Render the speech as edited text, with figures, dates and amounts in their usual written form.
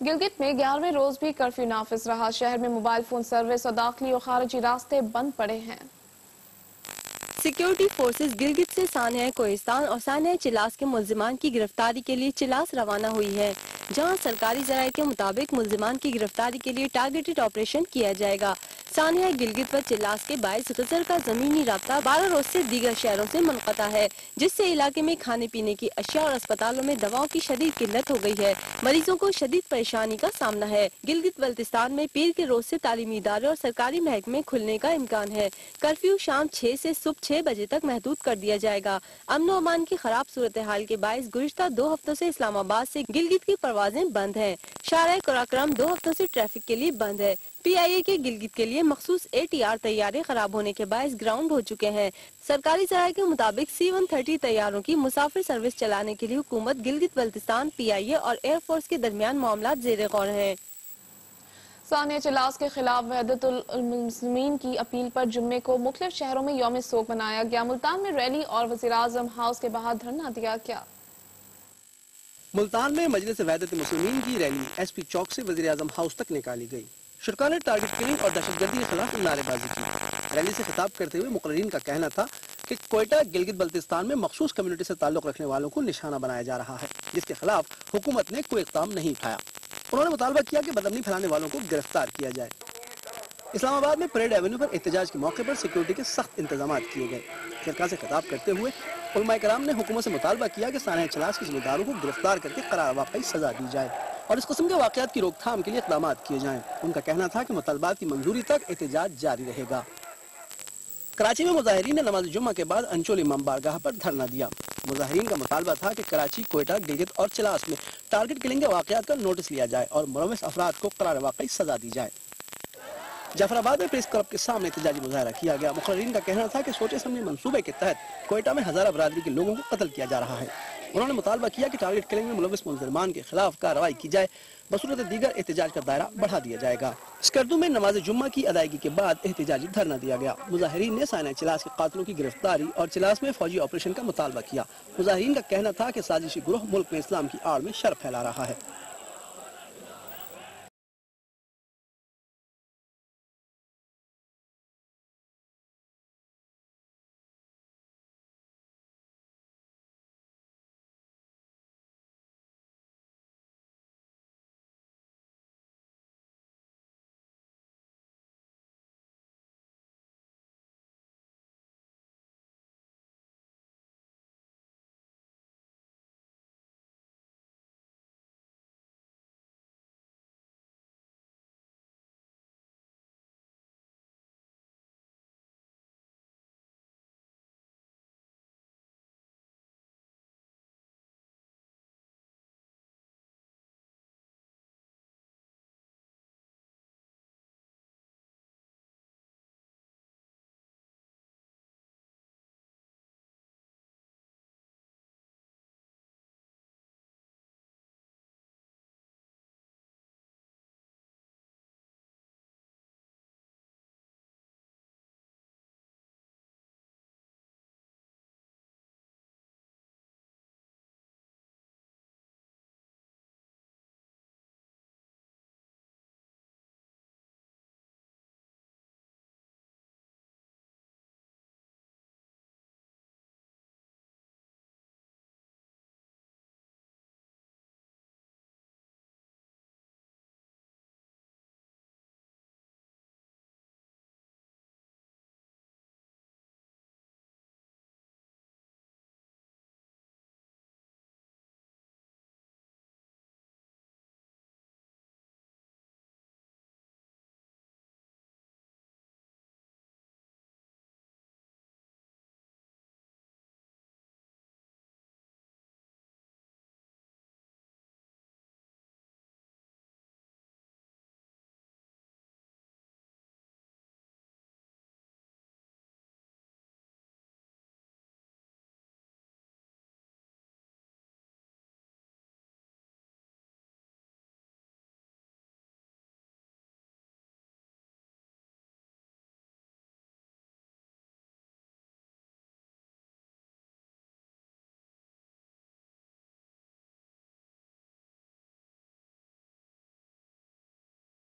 گلگت میں 11ویں روز بھی کرفیو نافذ رہا۔ شہر میں موبائل فون سروس اور داخلی اور خارجی راستے بند پڑے ہیں۔ سیکیورٹی فورسز گلگت سے سانحہ کوہستان اور سانحہ چلاس کے ملزمان کی گرفتاری کے لیے چلاس روانہ ہوئی ہے، جہاں سرکاری ذرائع کے مطابق ملزمان کی گرفتاری کے لیے ٹارگیٹڈ آپریشن کیا جائے گا۔ سانحہ گلگت و چلاس کے باعث غزل کا زمینی رابطہ 12 روز سے دیگر شہروں سے منقطع ہے، جس سے علاقے میں کھانے پینے کی اشیاء اور اسپتالوں میں دواؤں کی شدید قلت ہو گئی ہے۔ مریضوں کو شدید پریشانی کا سامنا ہے۔ گلگت بلتستان میں پیر کے روز سے تعلیمی ادارے اور سرکاری محکمے کھلنے کا امکان ہے۔ کرفیو شام 6 سے صبح 6 بجے تک محدود کر دیا جائے گا۔ امن و امان کی خراب صورتحال کے باعث گزشتہ 2 ہفتوں سے اسلام آباد سے گلگت کی پروازیں بند ہیں۔ شارع قراقرم 2 ہفتوں سے ٹریفک کے لیے بند ہے۔ پی آئی اے کے گلگت کے لیے مخصوص ATR طیارے خراب ہونے کے باعث گراؤنڈ ہو چکے ہیں۔ سرکاری ذرائع کے مطابق C-130 طیاروں کی مسافر سروس چلانے کے لیے حکومت گلگت بلتستان، PIA اور ایئر فورس کے درمیان معاملات زیر غور ہیں۔ سانحہ چلاس کے خلاف وحدت المسلمین کی اپیل پر جمعے کو مختلف شہروں میں یوم سوگ منایا گیا۔ ملتان میں ریلی اور وزیراعظم ہاؤس کے باہر دھرنا دیا گیا۔ ملتان میں مجلس وحدت المسلمین کی ریلی SP چوک سے وزیراعظم ہاؤس تک نکالی گئی۔ شرکاء نے ٹارگٹ کلنگ اور دہشت گردی کے خلاف نعرے بازی کی۔ ریلی سے خطاب کرتے ہوئے مقررین کا کہنا تھا کہ کوئٹہ گلگت بلتستان میں مخصوص کمیونٹی سے تعلق رکھنے والوں کو نشانہ بنایا جا رہا ہے، جس کے خلاف حکومت نے کوئی اقدام نہیں اٹھایا۔ انہوں نے مطالبہ کیا کہ بدامنی پھیلانے والوں کو گرفتار کیا جائے۔ اسلام آباد میں پریڈ ایونیو پر احتجاج کے موقع پر سیکیورٹی کے سخت انتظامات کیے گئے۔ شرکاء سے خطاب کرتے ہوئے علماء کرام نے حکومت سے مطالبہ کیا کہ سانحہ چلاس کے ذمہ داروں کو گرفتار کر کے قرار واقعی سزا دی جائے اور اس قسم کے واقعات کی روک تھام کے لیے اقدامات کیے جائیں۔ ان کا کہنا تھا کہ مطالبات کی منظوری تک احتجاج جاری رہے گا۔ کراچی میں مظاہرین نے نماز جمعہ کے بعد انچول امام بارگاہ پر دھرنا دیا۔ مظاہرین کا مطالبہ تھا کہ کراچی، کوئٹہ، گلگت اور چلاس میں ٹارگٹ کلنگ کے واقعات کا نوٹس لیا جائے اور ملوث افراد کو قرار واقعی سزا دی جائے۔ جعفر آباد میں پریس کلب کے سامنے احتجاجی مظاہرہ کیا گیا۔ مقررین کا کہنا تھا کہ سوچ سمجھ منصوبے کے تحت کوئٹہ میں ہزارہ برادری کے لوگوں کو قتل کیا جا رہا ہے۔ انہوں نے مطالبہ کیا کہ ٹارگٹ کلنگ میں ملوث ملزمان کے خلاف کارروائی کی جائے، بصورت دیگر احتجاج کا دائرہ بڑھا دیا جائے گا۔ اسکردو میں نماز جمعہ کی ادائیگی کے بعد احتجاجی دھرنا دیا گیا۔ مظاہرین نے سانحہ چلاس کے قاتلوں کی گرفتاری اور چلاس میں فوجی آپریشن کا مطالبہ کیا۔ مظاہرین کا کہنا تھا کہ سازشی گروہ ملک میں اسلام کی آڑ میں شر پھیلا رہا ہے۔